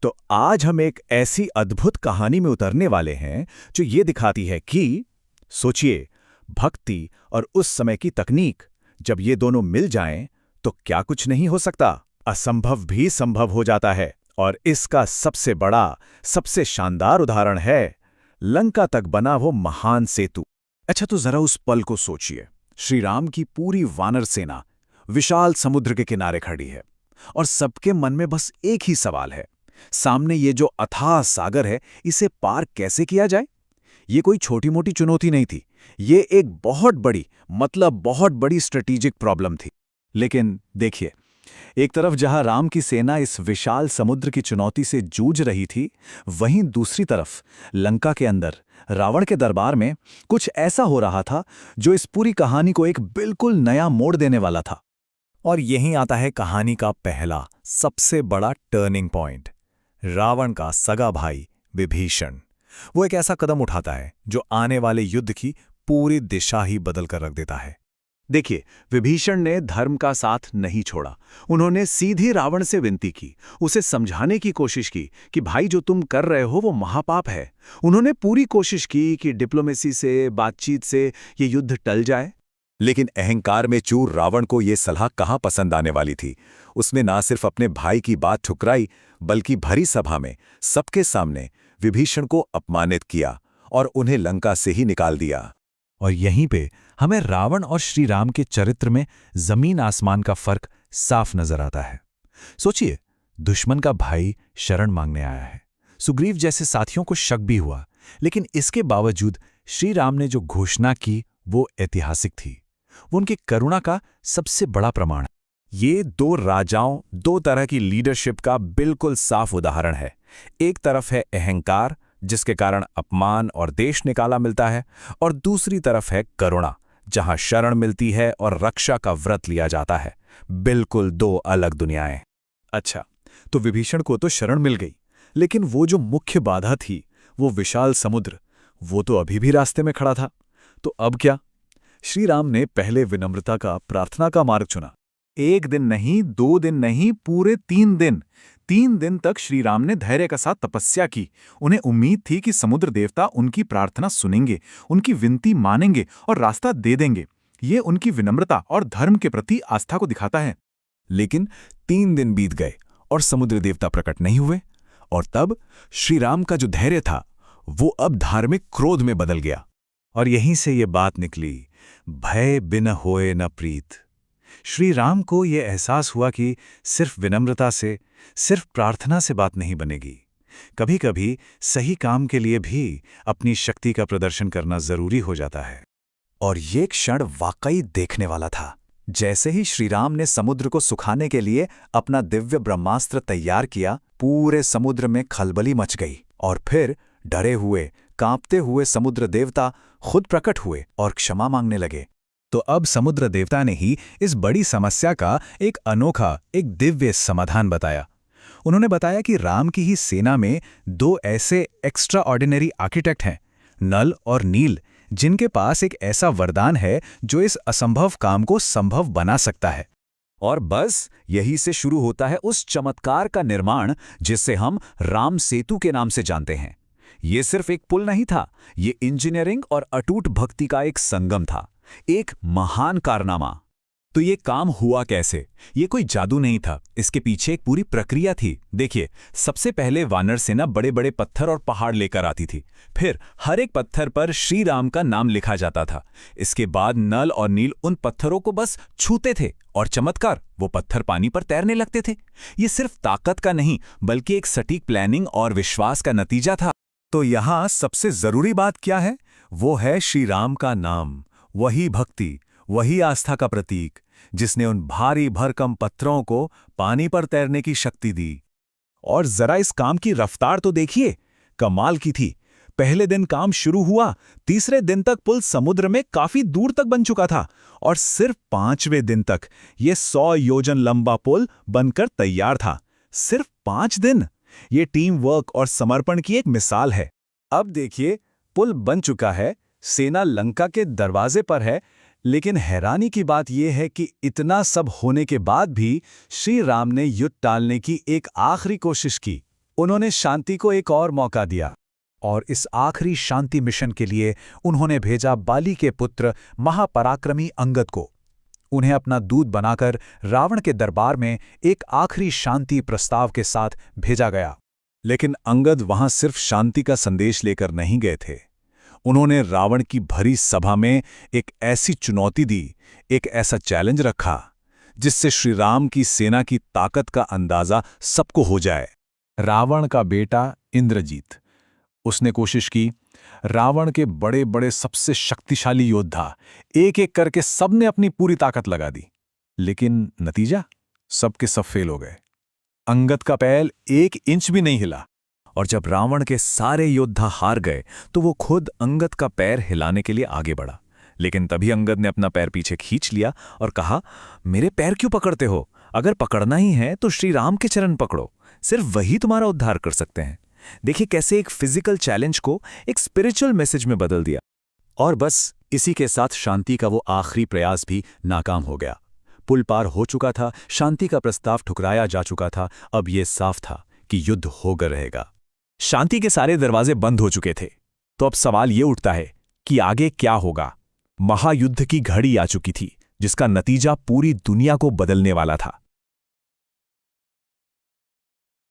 तो आज हम एक ऐसी अद्भुत कहानी में उतरने वाले हैं जो ये दिखाती है कि सोचिए, भक्ति और उस समय की तकनीक, जब ये दोनों मिल जाएं तो क्या कुछ नहीं हो सकता। असंभव भी संभव हो जाता है। और इसका सबसे बड़ा, सबसे शानदार उदाहरण है लंका तक बना वो महान सेतु। अच्छा, तो जरा उस पल को सोचिए। श्री राम की पूरी वानर सेना विशाल समुद्र के किनारे खड़ी है और सबके मन में बस एक ही सवाल है। सामने ये जो अथाह सागर है, इसे पार कैसे किया जाए? ये कोई छोटी-मोटी चुनौती नहीं थी। ये एक बहुत बड़ी, मतलब बहुत बड़ी स्ट्रेटेजिक प्रॉब्लम थी। लेकिन देखिए, एक तरफ जहां राम की सेना इस विशाल समुद्र की चुनौती से जूझ रही थी, वहीं दूसरी तरफ लंका के अंदर रावण के दरबार में कुछ ऐसा हो रहा था जो इस पूरी कहानी को एक बिल्कुल नया मोड़ देने वाला था। और यहीं आता है कहानी का पहला, सबसे बड़ा टर्निंग पॉइंट। रावण का सगा भाई विभीषण। वो एक ऐसा कदम उठाता है जो आने वाले युद्ध की पूरी दिशा ही बदल कर रख देता है। देखिए, विभीषण ने धर्म का साथ नहीं छोड़ा। उन्होंने सीधी रावण से विनती की, उसे समझाने की कोशिश की कि भाई, जो तुम कर रहे हो वो महापाप है। उन्होंने पूरी कोशिश की कि डिप्लोमेसी से, बातचीत से ये युद्ध टल जाए। लेकिन अहंकार में चूर रावण को ये सलाह कहाँ पसंद आने वाली थी। उसने ना सिर्फ अपने भाई की बात ठुकराई, बल्कि भरी सभा में सबके सामने विभीषण को अपमानित किया और उन्हें लंका से ही निकाल दिया। और यहीं पे हमें रावण और श्री राम के चरित्र में जमीन आसमान का फर्क साफ नजर आता है। सोचिए, दुश्मन का भाई शरण मांगने आया है। सुग्रीव जैसे साथियों को शक भी हुआ, लेकिन इसके बावजूद श्री राम ने जो घोषणा की वो ऐतिहासिक थी। वो उनकी करुणा का सबसे बड़ा प्रमाण है। ये दो राजाओं, दो तरह की लीडरशिप का बिल्कुल साफ उदाहरण है। एक तरफ है अहंकार, जिसके कारण अपमान और देश निकाला मिलता है, और दूसरी तरफ है करुणा, जहां शरण मिलती है और रक्षा का व्रत लिया जाता है। बिल्कुल दो अलग दुनियाएं। अच्छा, तो विभीषण को तो शरण मिल गई, लेकिन वो जो मुख्य बाधा थी, वो विशाल समुद्र, वो तो अभी भी रास्ते में खड़ा था। तो अब क्या? श्री राम ने पहले विनम्रता का, प्रार्थना का मार्ग चुना। एक दिन नहीं, 2 दिन नहीं, पूरे 3 दिन। 3 दिन तक श्री राम ने धैर्य के साथ तपस्या की। उन्हें उम्मीद थी कि समुद्र देवता उनकी प्रार्थना सुनेंगे, उनकी विनती मानेंगे और रास्ता दे देंगे। ये उनकी विनम्रता और धर्म के प्रति आस्था को दिखाता है। लेकिन 3 दिन बीत गए और समुद्र देवता प्रकट नहीं हुए। और तब श्री राम का जो धैर्य था, वो अब धार्मिक क्रोध में बदल गया। और यहीं से ये बात निकली, भय बिन होए न प्रीत। श्री राम को यह एहसास हुआ कि सिर्फ विनम्रता से, सिर्फ प्रार्थना से बात नहीं बनेगी। कभी-कभी सही काम के लिए भी अपनी शक्ति का प्रदर्शन करना जरूरी हो जाता है। और ये क्षण वाकई देखने वाला था। जैसे ही श्री राम ने समुद्र को सुखाने के लिए अपना दिव्य ब्रह्मास्त्र तैयार किया, पूरे समुद्र में खलबली मच गई। और फिर डरे हुए, कांपते हुए समुद्र देवता खुद प्रकट हुए और क्षमा मांगने लगे। तो अब समुद्र देवता ने ही इस बड़ी समस्या का एक अनोखा, एक दिव्य समाधान बताया। उन्होंने बताया कि राम की ही सेना में 2 ऐसे एक्स्ट्रा ऑर्डिनरी आर्किटेक्ट हैं, नल और नील, जिनके पास एक ऐसा वरदान है जो इस असंभव काम को संभव बना सकता है। और बस यही से शुरू होता है उस चमत्कार का निर्माण जिसे हम राम सेतु के नाम से जानते हैं। ये सिर्फ एक पुल नहीं था, ये इंजीनियरिंग और अटूट भक्ति का एक संगम था, एक महान कारनामा। तो ये काम हुआ कैसे? ये कोई जादू नहीं था, इसके पीछे एक पूरी प्रक्रिया थी। देखिए, सबसे पहले वानर सेना बड़े बड़े पत्थर और पहाड़ लेकर आती थी। फिर हर एक पत्थर पर श्री राम का नाम लिखा जाता था। इसके बाद नल और नील उन पत्थरों को बस छूते थे और चमत्कार, वो पत्थर पानी पर तैरने लगते थे। ये सिर्फ ताकत का नहीं, बल्कि एक सटीक प्लानिंग और विश्वास का नतीजा था। तो यहाँ सबसे जरूरी बात क्या है? वो है श्री राम का नाम, वही भक्ति, वही आस्था का प्रतीक, जिसने उन भारी भरकम पत्थरों को पानी पर तैरने की शक्ति दी। और जरा इस काम की रफ्तार तो देखिए, कमाल की थी। पहले दिन काम शुरू हुआ, तीसरे दिन तक पुल समुद्र में काफी दूर तक बन चुका था और सिर्फ 5वें दिन तक ये 100 योजन लंबा पुल बनकर तैयार था। सिर्फ 5 दिन। ये टीम वर्क और समर्पण की एक मिसाल है। अब देखिए, पुल बन चुका है, सेना लंका के दरवाजे पर है, लेकिन हैरानी की बात यह है कि इतना सब होने के बाद भी श्री राम ने युद्ध टालने की एक आखिरी कोशिश की। उन्होंने शांति को एक और मौका दिया और इस आखिरी शांति मिशन के लिए उन्होंने भेजा बाली के पुत्र महापराक्रमी अंगद को। उन्हें अपना दूत बनाकर रावण के दरबार में एक आखिरी शांति प्रस्ताव के साथ भेजा गया। लेकिन अंगद वहां सिर्फ शांति का संदेश लेकर नहीं गए थे। उन्होंने रावण की भरी सभा में एक ऐसी चुनौती दी, एक ऐसा चैलेंज रखा जिससे श्री राम की सेना की ताकत का अंदाजा सबको हो जाए। रावण का बेटा इंद्रजीत, उसने कोशिश की। रावण के बड़े बड़े सबसे शक्तिशाली योद्धा एक एक करके सबने अपनी पूरी ताकत लगा दी, लेकिन नतीजा सबके सब फेल हो गए। अंगद का पैर 1 इंच भी नहीं हिला। और जब रावण के सारे योद्धा हार गए तो वो खुद अंगद का पैर हिलाने के लिए आगे बढ़ा। लेकिन तभी अंगद ने अपना पैर पीछे खींच लिया और कहा, मेरे पैर क्यों पकड़ते हो? अगर पकड़ना ही है तो श्री राम के चरण पकड़ो, सिर्फ वही तुम्हारा उद्धार कर सकते हैं। देखिए कैसे एक फिजिकल चैलेंज को एक स्पिरिचुअल मैसेज में बदल दिया। और बस इसी के साथ शांति का वो आखिरी प्रयास भी नाकाम हो गया। पुल पार हो चुका था, शांति का प्रस्ताव ठुकराया जा चुका था। अब ये साफ था कि युद्ध होकर रहेगा। शांति के सारे दरवाजे बंद हो चुके थे। तो अब सवाल ये उठता है कि आगे क्या होगा। महायुद्ध की घड़ी आ चुकी थी, जिसका नतीजा पूरी दुनिया को बदलने वाला था।